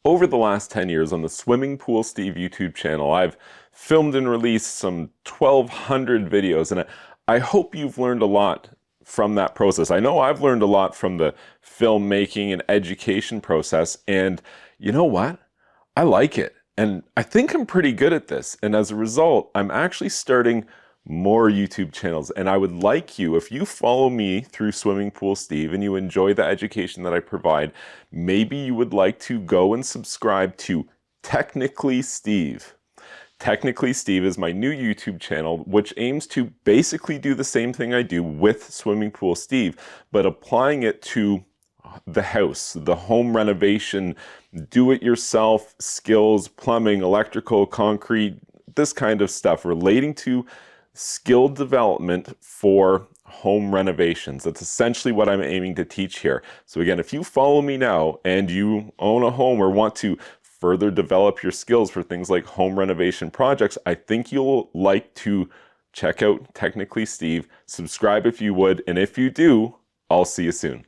Over the last 10 years on the Swimming Pool Steve YouTube channel, I've filmed and released some 1,200 videos, and I hope you've learned a lot from that process. I know I've learned a lot from the filmmaking and education process, and you know what? I like it, and I think I'm pretty good at this, and as a result, I'm actually starting more YouTube channels, and I would like you, if you follow me through Swimming Pool Steve and you enjoy the education that I provide, maybe you would like to go and subscribe to Technically Steve. Technically Steve is my new YouTube channel, which aims to basically do the same thing I do with Swimming Pool Steve, but applying it to the house, the home renovation, do-it-yourself skills, plumbing, electrical, concrete, this kind of stuff relating to skill development for home renovations. That's essentially what I'm aiming to teach here. So again, if you follow me now and you own a home or want to further develop your skills for things like home renovation projects, I think you'll like to check out Technically Steve. Subscribe if you would, and if you do, I'll see you soon.